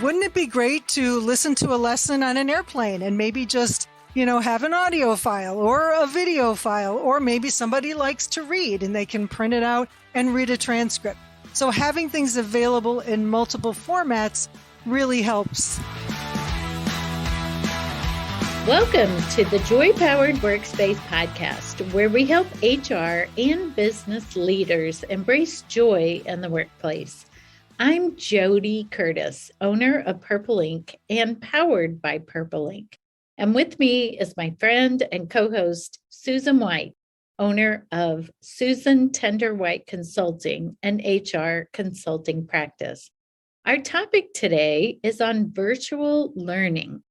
Wouldn't it be great to listen to a lesson on an airplane and maybe just, have an audio file or a video file, or maybe somebody likes to read and they can print it out and read a transcript. So having things available in multiple formats really helps. Welcome to the Joy-Powered Workspace podcast, where we help HR and business leaders embrace joy in the workplace. I'm JoDee Curtis, owner of Purple Ink and powered by Purple Ink. And with me is my friend and co-host, Susan White, owner of Susan Tender White Consulting, an HR consulting practice. Our topic today is on virtual learning.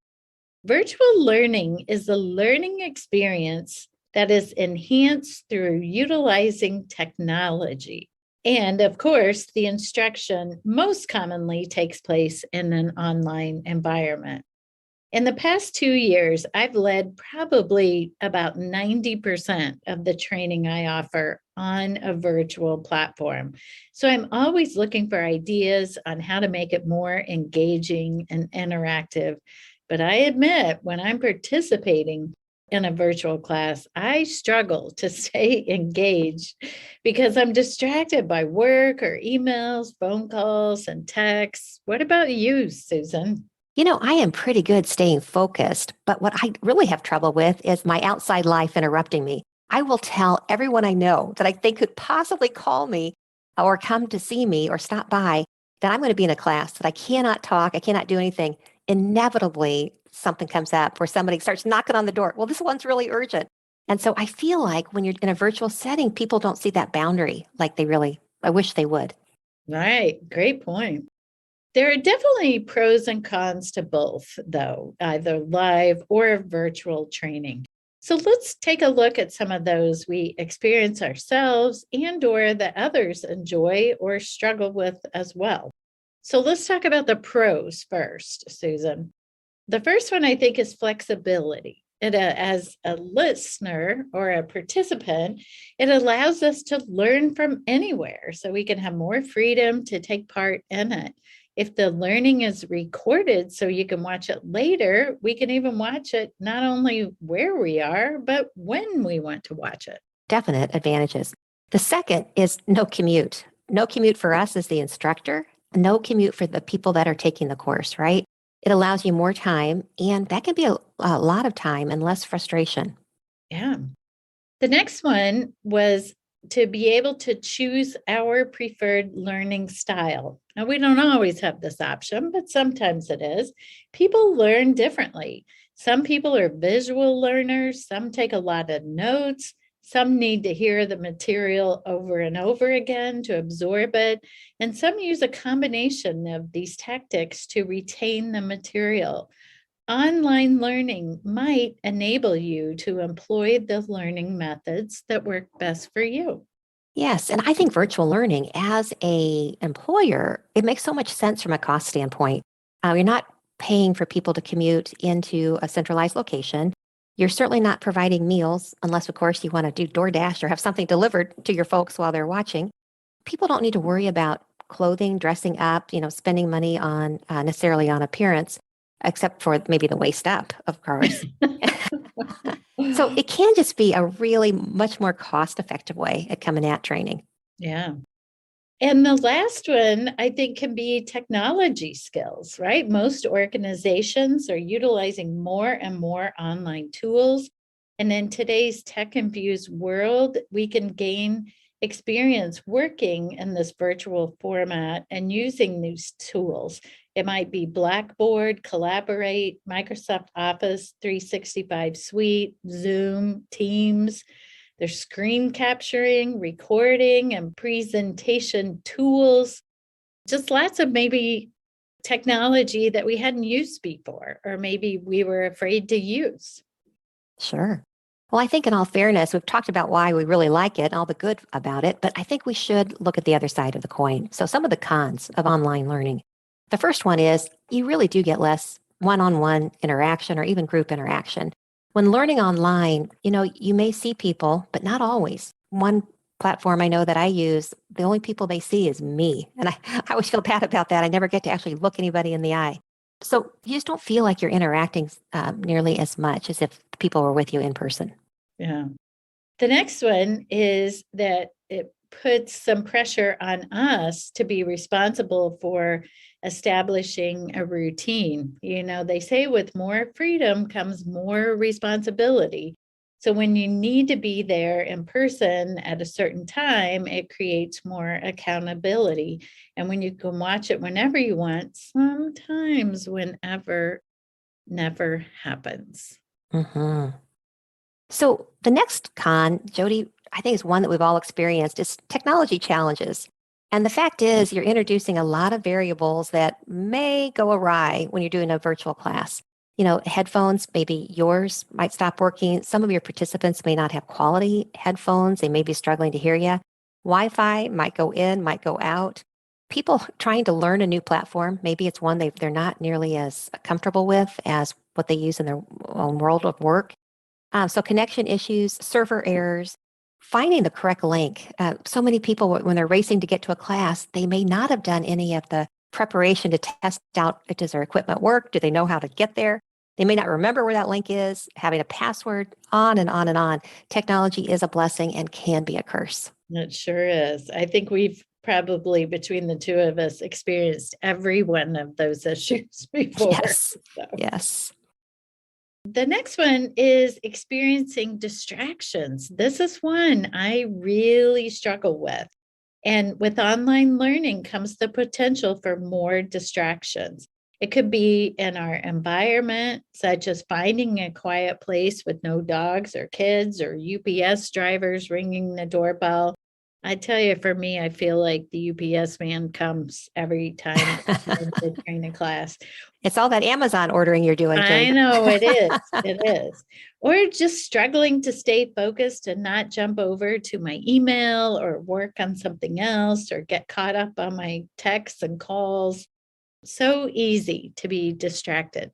Virtual learning is a learning experience that is enhanced through utilizing technology. And of course, the instruction most commonly takes place in an online environment. In the past 2 years, I've led probably about 90% of the training I offer on a virtual platform. So I'm always looking for ideas on how to make it more engaging and interactive. But I admit, when I'm participating in a virtual class, I struggle to stay engaged because I'm distracted by work or emails, phone calls, and texts. What about you, Susan? I am pretty good staying focused, but what I really have trouble with is my outside life interrupting me. I will tell everyone I know that I think could possibly call me or come to see me or stop by that I'm going to be in a class, that I cannot talk, I cannot do anything. Inevitably, something comes up where somebody starts knocking on the door. Well, this one's really urgent. And so I feel like when you're in a virtual setting, people don't see that boundary like I wish they would. Right. Great point. There are definitely pros and cons to both, though, either live or virtual training. So let's take a look at some of those we experience ourselves and or that others enjoy or struggle with as well. So let's talk about the pros first, Susan. The first one I think is flexibility. As a listener or a participant, it allows us to learn from anywhere, so we can have more freedom to take part in it. If the learning is recorded so you can watch it later, we can even watch it not only where we are, but when we want to watch it. Definite advantages. The second is no commute. No commute for us as the instructor, no commute for the people that are taking the course, right? It allows you more time, and that can be a lot of time and less frustration. Yeah. The next one was to be able to choose our preferred learning style. Now, we don't always have this option, but sometimes it is. People learn differently. Some people are visual learners. Some take a lot of notes. Some need to hear the material over and over again to absorb it. And some use a combination of these tactics to retain the material. Online learning might enable you to employ the learning methods that work best for you. Yes, and I think virtual learning as an employer, it makes so much sense from a cost standpoint. You're not paying for people to commute into a centralized location. You're certainly not providing meals unless, of course, you want to do DoorDash or have something delivered to your folks while they're watching. People don't need to worry about clothing, dressing up, spending money on necessarily on appearance, except for maybe the waist up, of course. So it can just be a really much more cost-effective way at coming at training. Yeah. And the last one, I think, can be technology skills, right? Most organizations are utilizing more and more online tools. And in today's tech-infused world, we can gain experience working in this virtual format and using these tools. It might be Blackboard, Collaborate, Microsoft Office 365 Suite, Zoom, Teams. There's screen capturing, recording, and presentation tools. Just lots of maybe technology that we hadn't used before, or maybe we were afraid to use. Sure. Well, I think in all fairness, we've talked about why we really like it and all the good about it, but I think we should look at the other side of the coin. So some of the cons of online learning. The first one is you really do get less one-on-one interaction or even group interaction. When learning online, you may see people, but not always. One platform I know that I use, the only people they see is me. And I always feel bad about that. I never get to actually look anybody in the eye. So you just don't feel like you're interacting nearly as much as if people were with you in person. Yeah. The next one is that it puts some pressure on us to be responsible for establishing a routine. They say with more freedom comes more responsibility. So when you need to be there in person at a certain time, it creates more accountability. And when you can watch it whenever you want, sometimes whenever never happens. Mm-hmm. So the next con, JoDee, I think is one that we've all experienced, is technology challenges. And the fact is, you're introducing a lot of variables that may go awry when you're doing a virtual class. Headphones, maybe yours might stop working. Some of your participants may not have quality headphones. They may be struggling to hear you. Wi-Fi might go in, might go out. People trying to learn a new platform, maybe it's one they're not nearly as comfortable with as what they use in their own world of work. So connection issues, server errors, finding the correct link. So many people, when they're racing to get to a class, they may not have done any of the preparation to test out, does their equipment work? Do they know how to get there? They may not remember where that link is, having a password, on and on and on. Technology is a blessing and can be a curse. It sure is. I think we've probably, between the two of us, experienced every one of those issues before. Yes. So. Yes. The next one is experiencing distractions. This is one I really struggle with. And with online learning comes the potential for more distractions. It could be in our environment, such as finding a quiet place with no dogs or kids or UPS drivers ringing the doorbell. I tell you, for me, I feel like the UPS man comes every time I train a class. It's all that Amazon ordering you're doing, I JoDee. know it is. It is. Or just struggling to stay focused and not jump over to my email or work on something else or get caught up on my texts and calls. So easy to be distracted.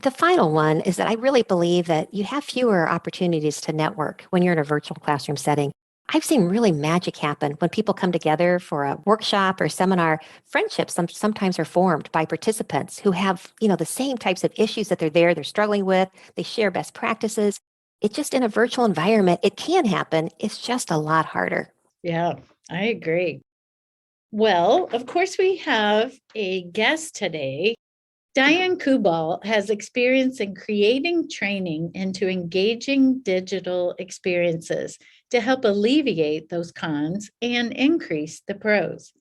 The final one is that I really believe that you have fewer opportunities to network when you're in a virtual classroom setting. I've seen really magic happen when people come together for a workshop or seminar. Friendships sometimes are formed by participants who have, the same types of issues that they're struggling with. They share best practices. It just, in a virtual environment, it can happen. It's just a lot harder. Yeah, I agree. Well, of course, we have a guest today. Diane Kubal has experience in creating training into engaging digital experiences to help alleviate those cons and increase the pros.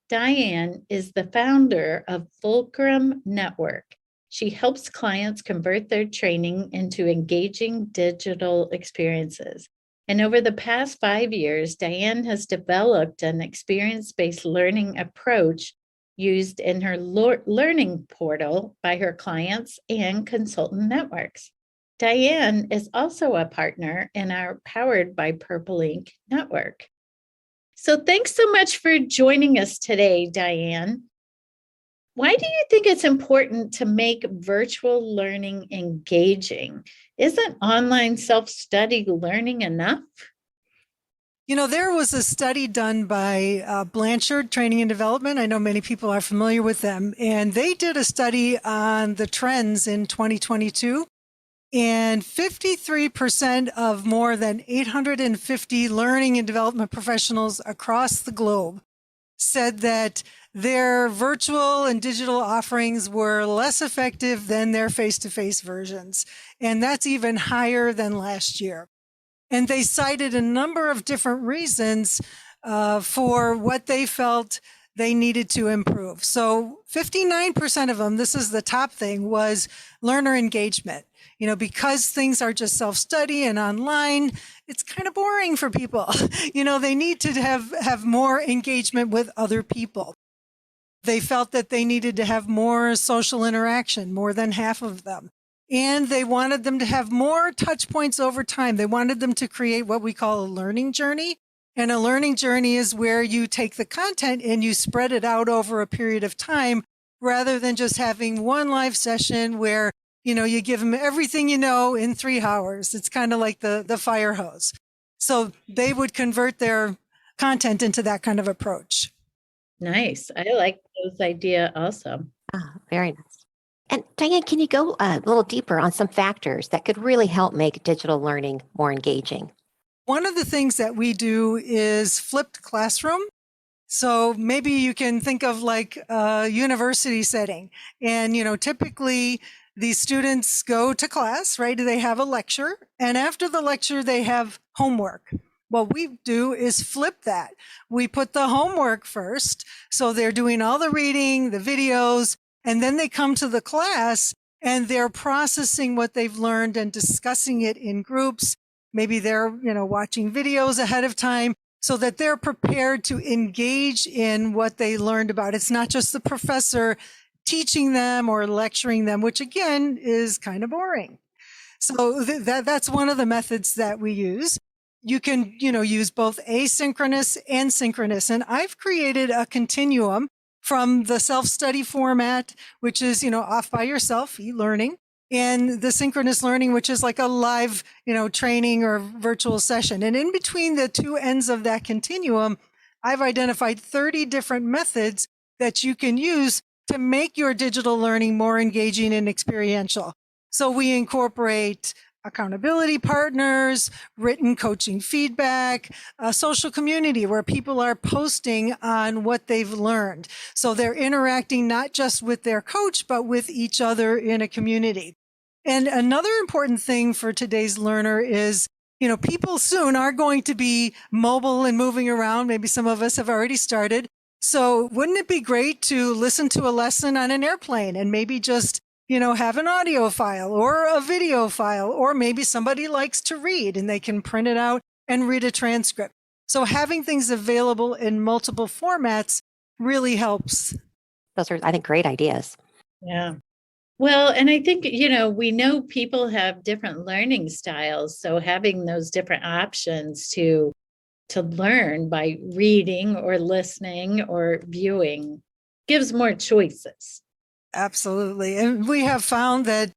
Diane is the founder of Fulcrum Network. She helps clients convert their training into engaging digital experiences. And over the past 5 years, Diane has developed an experience-based learning approach used in her learning portal by her clients and consultant networks. Diane is also a partner in our Powered by Purple Ink network. So thanks so much for joining us today, Diane. Why do you think it's important to make virtual learning engaging? Isn't online self-study learning enough? There was a study done by Blanchard Training and Development. I know many people are familiar with them. And they did a study on the trends in 2022. And 53% of more than 850 learning and development professionals across the globe said that their virtual and digital offerings were less effective than their face-to-face versions. And that's even higher than last year. And they cited a number of different reasons for what they felt they needed to improve. So 59% of them, this is the top thing, was learner engagement. Because things are just self-study and online, it's kind of boring for people. They need to have more engagement with other people. They felt that they needed to have more social interaction, more than half of them. And they wanted them to have more touch points over time. They wanted them to create what we call a learning journey. And a learning journey is where you take the content and you spread it out over a period of time rather than just having one live session where, you give them everything you know in 3 hours. It's kind of like the fire hose. So they would convert their content into that kind of approach. Nice. I like those idea also. Ah, very nice. And Diane, can you go a little deeper on some factors that could really help make digital learning more engaging? One of the things that we do is flipped classroom. So maybe you can think of like a university setting. And, typically these students go to class, right? They have a lecture. And after the lecture, they have homework. What we do is flip that. We put the homework first. So they're doing all the reading, the videos, and then they come to the class and they're processing what they've learned and discussing it in groups. Maybe they're, watching videos ahead of time so that they're prepared to engage in what they learned about. It's not just the professor teaching them or lecturing them, which again is kind of boring. So that's one of the methods that we use. You can, use both asynchronous and synchronous. And I've created a continuum from the self-study format, which is, off by yourself, e-learning, and the synchronous learning, which is like a live, training or virtual session. And in between the two ends of that continuum, I've identified 30 different methods that you can use to make your digital learning more engaging and experiential. So we incorporate accountability partners, written coaching feedback, a social community where people are posting on what they've learned. So they're interacting not just with their coach, but with each other in a community. And another important thing for today's learner is, people soon are going to be mobile and moving around. Maybe some of us have already started. So wouldn't it be great to listen to a lesson on an airplane and maybe just have an audio file or a video file, or maybe somebody likes to read and they can print it out and read a transcript. So having things available in multiple formats really helps. Those are, I think, great ideas. Yeah. Well, and I think, we know people have different learning styles. So having those different options to learn by reading or listening or viewing gives more choices. Absolutely. And we have found that,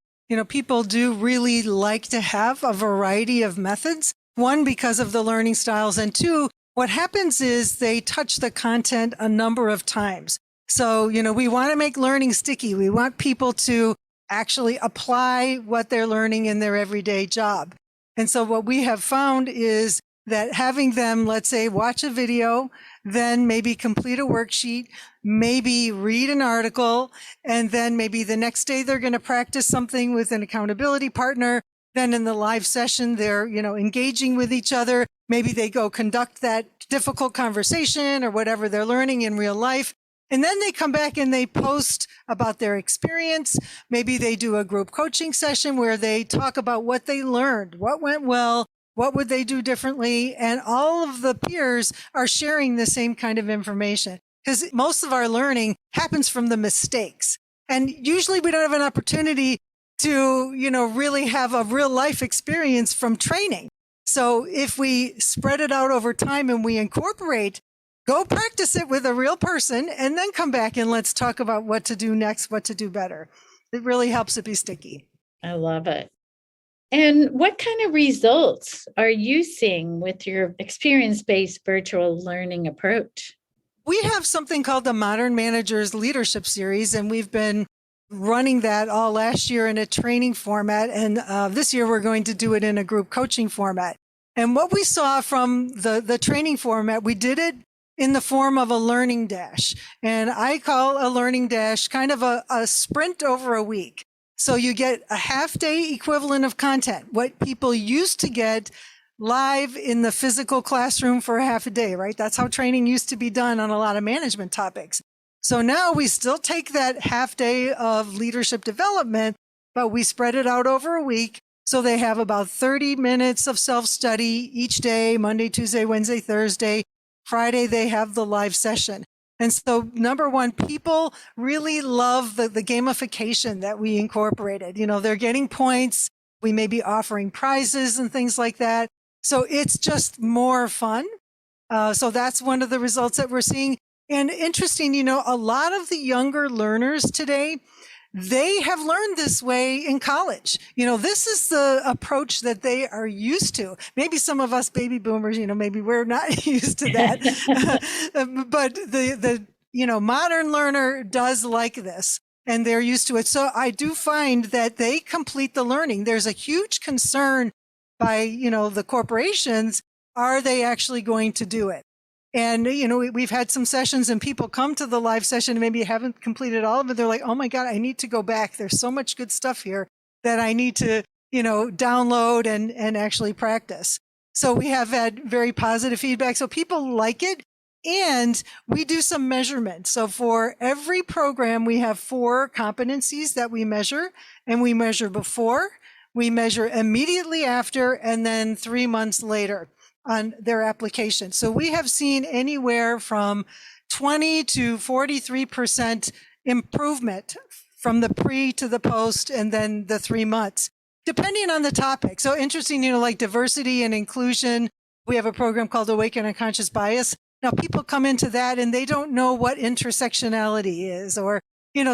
people do really like to have a variety of methods. One, because of the learning styles. And two, what happens is they touch the content a number of times. So, we want to make learning sticky. We want people to actually apply what they're learning in their everyday job. And so what we have found is that having them, let's say, watch a video, then maybe complete a worksheet, maybe read an article, and then maybe the next day they're going to practice something with an accountability partner. Then in the live session, they're, engaging with each other. Maybe they go conduct that difficult conversation or whatever they're learning in real life. And then they come back and they post about their experience. Maybe they do a group coaching session where they talk about what they learned, what went well, what would they do differently? And all of the peers are sharing the same kind of information, because most of our learning happens from the mistakes. And usually we don't have an opportunity to, really have a real life experience from training. So if we spread it out over time and we incorporate, go practice it with a real person and then come back and let's talk about what to do next, what to do better. It really helps it be sticky. I love it. And what kind of results are you seeing with your experience-based virtual learning approach? We have something called the Modern Managers Leadership Series, and we've been running that all last year in a training format. And this year we're going to do it in a group coaching format. And what we saw from the training format, we did it in the form of a learning dash. And I call a learning dash kind of a sprint over a week. So you get a half-day equivalent of content, what people used to get live in the physical classroom for a half a day, right? That's how training used to be done on a lot of management topics. So now we still take that half day of leadership development, but we spread it out over a week. So they have about 30 minutes of self-study each day, Monday, Tuesday, Wednesday, Thursday. Friday, they have the live session. And so, number one, people really love the gamification that we incorporated. They're getting points. We may be offering prizes and things like that. So it's just more fun. So that's one of the results that we're seeing. And interesting, a lot of the younger learners today, they have learned this way in college. This is the approach that they are used to. Maybe some of us baby boomers, maybe we're not used to that. But the modern learner does like this, and they're used to it. So I do find that they complete the learning. There's a huge concern by, the corporations. Are they actually going to do it? And, we've had some sessions and people come to the live session and maybe haven't completed all of it. They're like, oh my God, I need to go back. There's so much good stuff here that I need to, download and actually practice. So we have had very positive feedback. So people like it. And we do some measurement. So for every program, we have 4 competencies that we measure, and we measure before, we measure immediately after, and then 3 months later on their application. So we have seen anywhere from 20 to 43% improvement from the pre to the post and then the 3 months, depending on the topic. So interesting, like diversity and inclusion. We have a program called Awaken Unconscious Bias. Now people come into that and they don't know what intersectionality is or,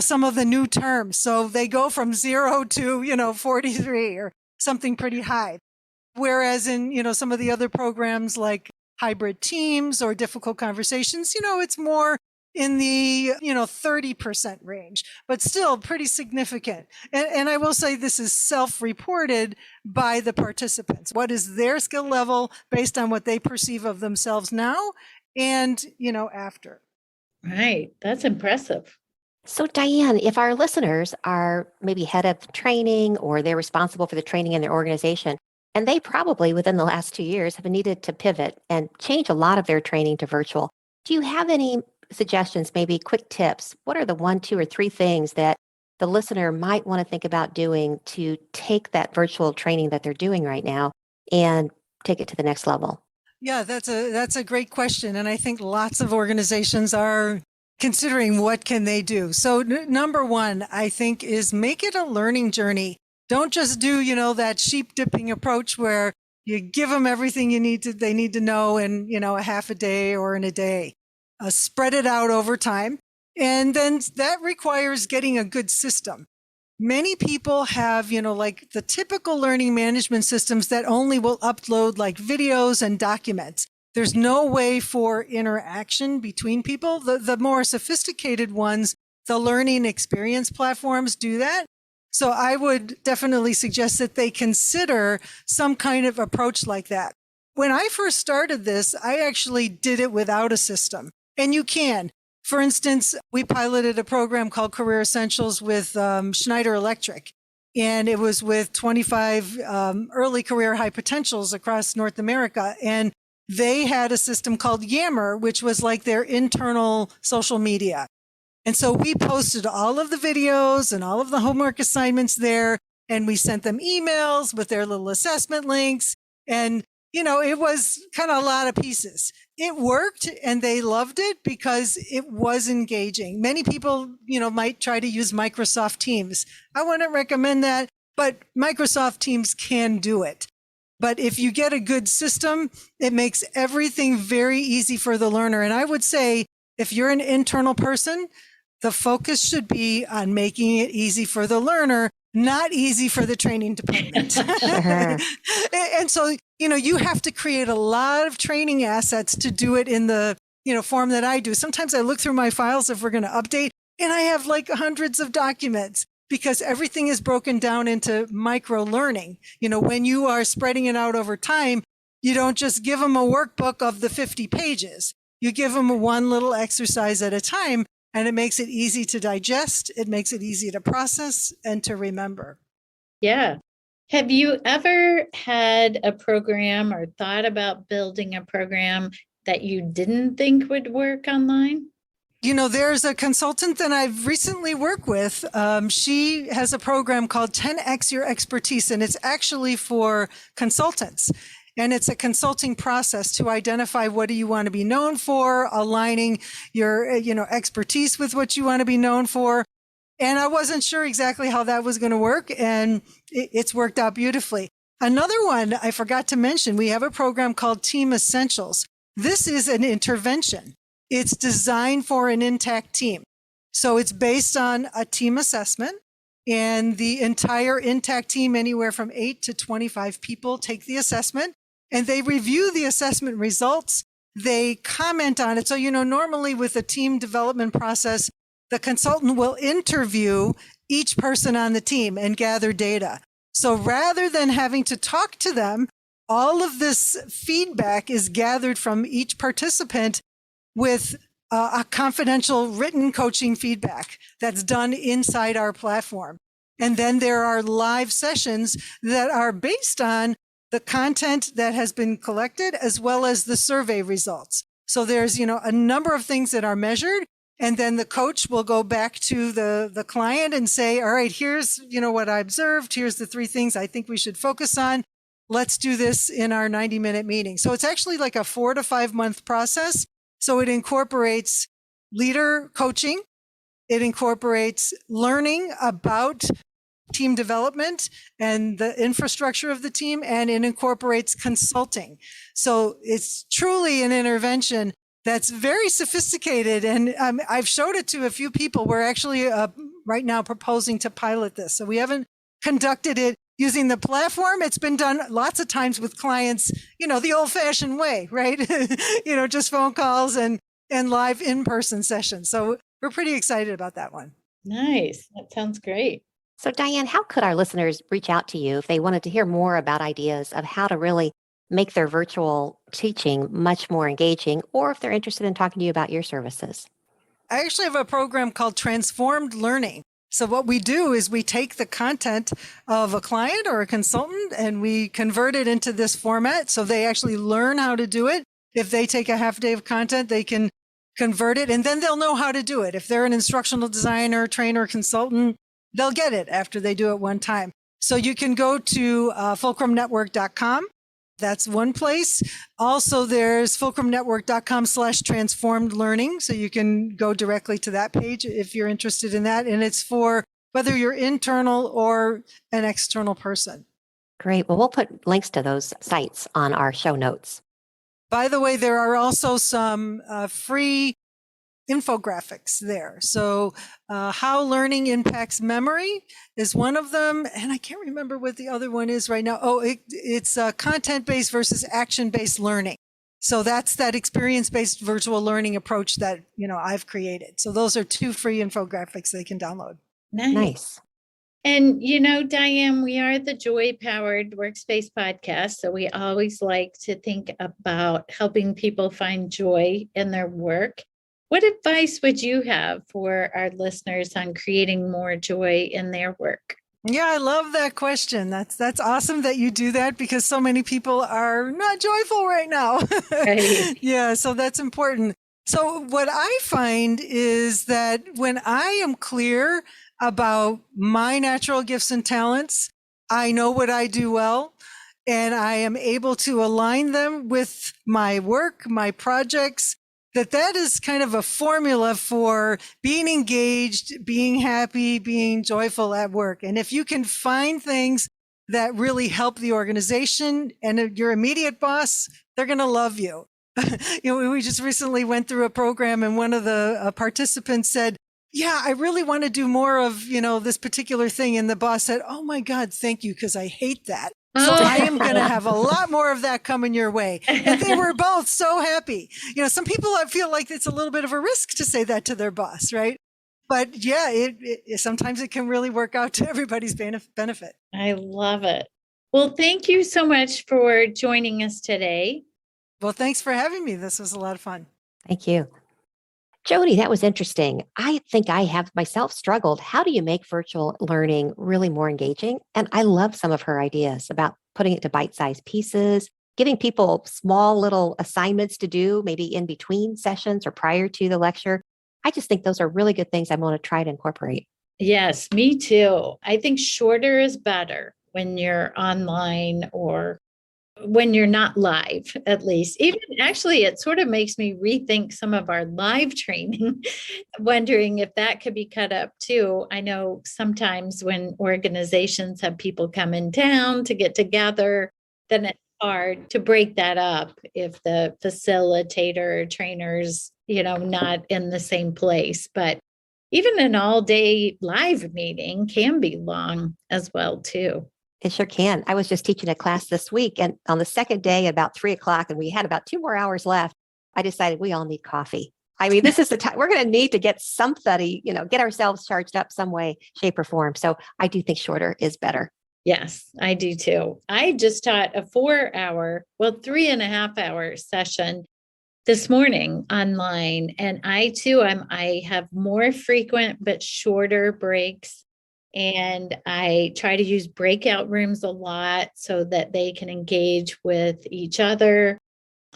some of the new terms. So they go from 0 to, 43 or something pretty high. Whereas in, some of the other programs like hybrid teams or difficult conversations, it's more in the, 30% range, but still pretty significant. And I will say this is self-reported by the participants. What is their skill level based on what they perceive of themselves now and, after. Right. That's impressive. So Diane, if our listeners are maybe head of training or they're responsible for the training in their organization, and they probably within the last 2 years have needed to pivot and change a lot of their training to virtual, do you have any suggestions, maybe quick tips? What are the 1, 2, or 3 things that the listener might want to think about doing to take that virtual training that they're doing right now and take it to the next level? Yeah, that's a great question. And I think lots of organizations are considering what can they do. So number 1, I think, is make it a learning journey. Don't just do, that sheep dipping approach where you give them everything they need to know in, a half a day or in a day. Spread it out over time. And then that requires getting a good system. Many people have, like the typical learning management systems that only will upload like videos and documents. There's no way for interaction between people. The more sophisticated ones, the learning experience platforms do that. So I would definitely suggest that they consider some kind of approach like that. When I first started this, I actually did it without a system. And you can. For instance, we piloted a program called Career Essentials with Schneider Electric. And it was with 25 early career high potentials across North America. And they had a system called Yammer, which was like their internal social media. And so we posted all of the videos and all of the homework assignments there, and we sent them emails with their little assessment links. And, it was kind of a lot of pieces. It worked and they loved it because it was engaging. Many people, might try to use Microsoft Teams. I wouldn't recommend that, but Microsoft Teams can do it. But if you get a good system, it makes everything very easy for the learner. And I would say if you're an internal person, the focus should be on making it easy for the learner, not easy for the training department. And so, you have to create a lot of training assets to do it in the, form that I do. Sometimes I look through my files if we're going to update, and I have like hundreds of documents because everything is broken down into micro learning. When you are spreading it out over time, you don't just give them a workbook of the 50 pages. You give them one little exercise at a time. And it makes it easy to digest. It makes it easy to process and to remember. Yeah. Have you ever had a program or thought about building a program that you didn't think would work online? There's a consultant that I've recently worked with. She has a program called 10X Your Expertise, and it's actually for consultants. And it's a consulting process to identify what do you want to be known for, aligning your, expertise with what you want to be known for. And I wasn't sure exactly how that was going to work. And it's worked out beautifully. Another one I forgot to mention, we have a program called Team Essentials. This is an intervention. It's designed for an intact team. So it's based on a team assessment. and the entire Intact team, anywhere from 8 to 25 people, take the assessment, and they review the assessment results. They comment on it. So, normally with a team development process, the consultant will interview each person on the team and gather data. So rather than having to talk to them, all of this feedback is gathered from each participant with a confidential written coaching feedback that's done inside our platform. And then there are live sessions that are based on the content that has been collected as well as the survey results. So there's, a number of things that are measured. And then the coach will go back to the client and say, all right, here's, what I observed. Here's the 3 things I think we should focus on. Let's do this in our 90-minute meeting. So it's actually like a 4 to 5 month process. So it incorporates leader coaching. It incorporates learning about team development and the infrastructure of the team, and it incorporates consulting. So it's truly an intervention that's very sophisticated. And I've showed it to a few people. We're actually right now proposing to pilot this. So we haven't conducted it using the platform. It's been done lots of times with clients, the old fashioned way, right? Just phone calls and live in-person sessions. So we're pretty excited about that one. Nice. That sounds great. So Diane, how could our listeners reach out to you if they wanted to hear more about ideas of how to really make their virtual teaching much more engaging, or if they're interested in talking to you about your services? I actually have a program called Transformed Learning. So what we do is we take the content of a client or a consultant and we convert it into this format. So they actually learn how to do it. If they take a half day of content, they can convert it and then they'll know how to do it. If they're an instructional designer, trainer, consultant, they'll get it after they do it one time. So you can go to fulcrumnetwork.com. That's one place. Also, there's fulcrumnetwork.com/transformed learning. So you can go directly to that page if you're interested in that. And it's for whether you're internal or an external person. Great. Well, we'll put links to those sites on our show notes. By the way, there are also some free infographics there. So how learning impacts memory is one of them. And I can't remember what the other one is right now. Oh, it's content-based versus action-based learning. So that's that experience-based virtual learning approach that, I've created. So those are 2 free infographics they can download. Nice. And, Diane, we are the Joy Powered Workspace podcast. So we always like to think about helping people find joy in their work. What advice would you have for our listeners on creating more joy in their work? Yeah, I love that question. That's awesome that you do that because so many people are not joyful right now. Right. Yeah, so that's important. So what I find is that when I am clear about my natural gifts and talents, I know what I do well, and I am able to align them with my work, my projects, that is kind of a formula for being engaged, being happy, being joyful at work. And if you can find things that really help the organization and your immediate boss, they're going to love you. We just recently went through a program and one of the participants said, yeah, I really want to do more of, this particular thing. And the boss said, oh my God, thank you, because I hate that. So I am going to have a lot more of that coming your way. And they were both so happy. Some people, I feel like it's a little bit of a risk to say that to their boss, right? But yeah, sometimes it can really work out to everybody's benefit. I love it. Well, thank you so much for joining us today. Well, thanks for having me. This was a lot of fun. Thank you. JoDee, that was interesting. I think I have myself struggled. How do you make virtual learning really more engaging? And I love some of her ideas about putting it to bite-sized pieces, giving people small little assignments to do, maybe in between sessions or prior to the lecture. I just think those are really good things I want to try to incorporate. Yes, me too. I think shorter is better when you're online or when you're not live, at least. Even actually, it sort of makes me rethink some of our live training, wondering if that could be cut up too. I know sometimes when organizations have people come in town to get together, then it's hard to break that up if the facilitator or trainers, not in the same place. But Even an all-day live meeting can be long as well, too. It sure can. I was just teaching a class this week, and on the second day, about 3 o'clock, and we had about 2 more hours left. I decided we all need coffee. I mean, this is the time we're going to need to get somebody, get ourselves charged up some way, shape, or form. So I do think shorter is better. Yes, I do too. I just taught a 3.5-hour session this morning online. And I have more frequent but shorter breaks. And I try to use breakout rooms a lot so that they can engage with each other.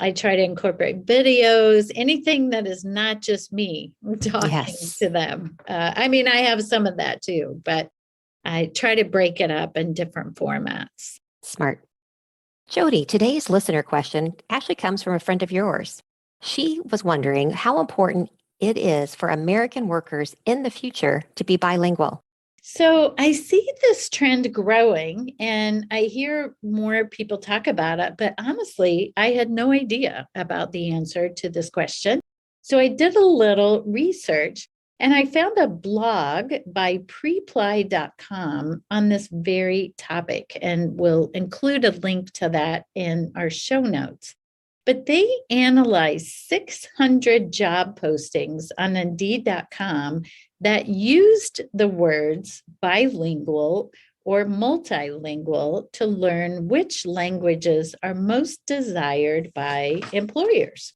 I try to incorporate videos, anything that is not just me talking to them. I have some of that too, but I try to break it up in different formats. Smart. JoDee, today's listener question actually comes from a friend of yours. She was wondering how important it is for American workers in the future to be bilingual. So I see this trend growing and I hear more people talk about it, but honestly, I had no idea about the answer to this question. So I did a little research and I found a blog by preply.com on this very topic, and we'll include a link to that in our show notes. But they analyzed 600 job postings on Indeed.com that used the words bilingual or multilingual to learn which languages are most desired by employers.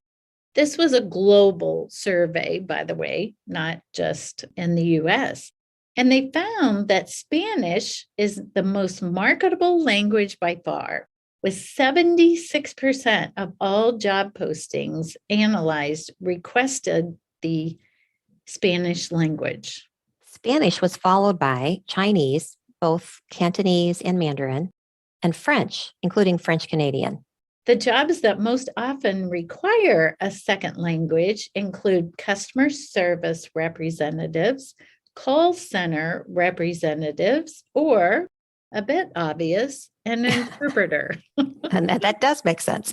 This was a global survey, by the way, not just in the US. And they found that Spanish is the most marketable language by far, with 76% of all job postings analyzed requested the Spanish language. Spanish was followed by Chinese, both Cantonese and Mandarin, and French, including French Canadian. The jobs that most often require a second language include customer service representatives, call center representatives, or, a bit obvious, an interpreter. And that does make sense.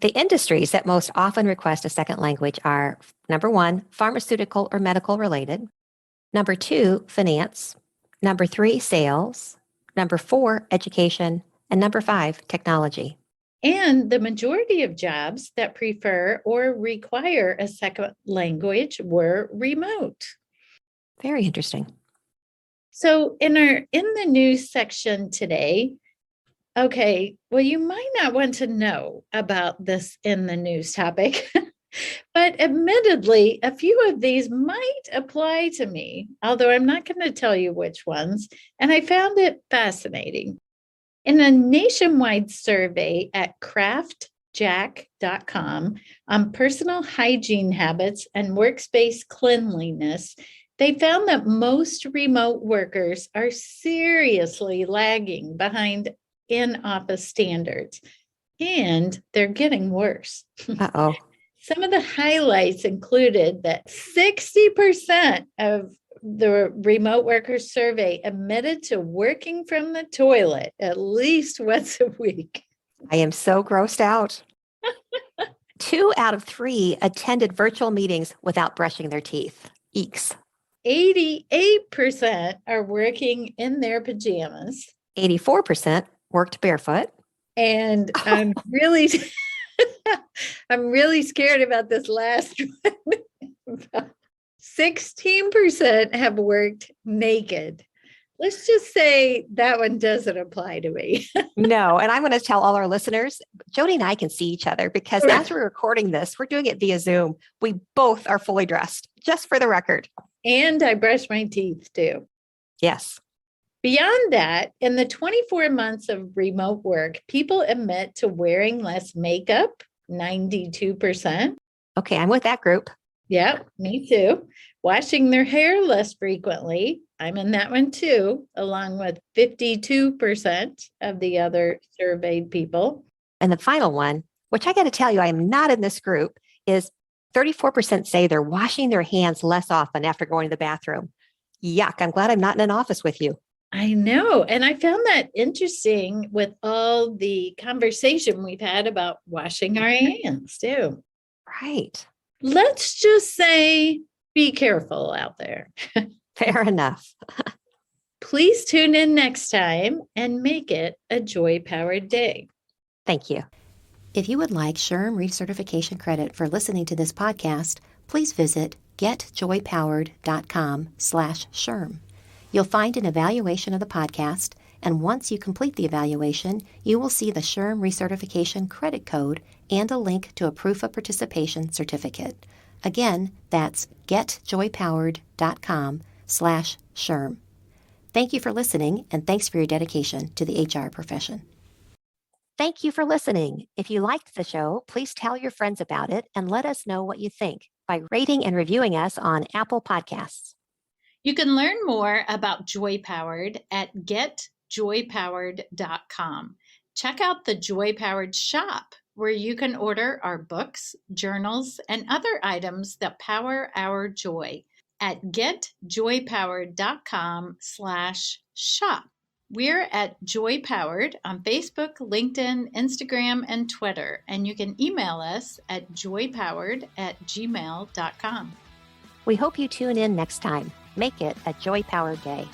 The industries that most often request a second language are, number 1, pharmaceutical or medical related. Number 2, finance. Number 3, sales. Number 4, education. And number 5, technology. And the majority of jobs that prefer or require a second language were remote. Very interesting. So in the news section today, okay, well, you might not want to know about this in the news topic, but admittedly, a few of these might apply to me, although I'm not going to tell you which ones. And I found it fascinating. In a nationwide survey at craftjack.com on personal hygiene habits and workspace cleanliness, they found that most remote workers are seriously lagging behind in-office standards, and they're getting worse. Uh-oh. Some of the highlights included that 60% of the remote workers survey admitted to working from the toilet at least once a week. I am so grossed out. 2 out of 3 attended virtual meetings without brushing their teeth. Eeks. 88% are working in their pajamas. 84% worked barefoot. And I'm really scared about this last one. 16% have worked naked. Let's just say that one doesn't apply to me. No, and I'm going to tell all our listeners, JoDee and I can see each other because as we're recording this, we're doing it via Zoom. We both are fully dressed, just for the record. And I brush my teeth too. Yes. Beyond that, in the 24 months of remote work, people admit to wearing less makeup, 92%. Okay, I'm with that group. Yeah, me too. Washing their hair less frequently. I'm in that one too, along with 52% of the other surveyed people. And the final one, which I got to tell you, I am not in this group, is 34% say they're washing their hands less often after going to the bathroom. Yuck, I'm glad I'm not in an office with you. I know. And I found that interesting with all the conversation we've had about washing our hands too. Right. Let's just say be careful out there. Fair enough. Please tune in next time and make it a joy-powered day. Thank you. If you would like SHRM recertification credit for listening to this podcast, please visit getjoypowered.com/SHRM. You'll find an evaluation of the podcast, and once you complete the evaluation, you will see the SHRM recertification credit code and a link to a proof of participation certificate. Again, that's getjoypowered.com/SHRM. Thank you for listening, and thanks for your dedication to the HR profession. Thank you for listening. If you liked the show, please tell your friends about it and let us know what you think by rating and reviewing us on Apple Podcasts. You can learn more about Joy Powered at getjoypowered.com. Check out the Joy Powered shop, where you can order our books, journals, and other items that power our joy at getjoypowered.com/shop. We're at Joy Powered on Facebook, LinkedIn, Instagram, and Twitter, and you can email us at joypowered@gmail.com. We hope you tune in next time. Make it a joy-powered day.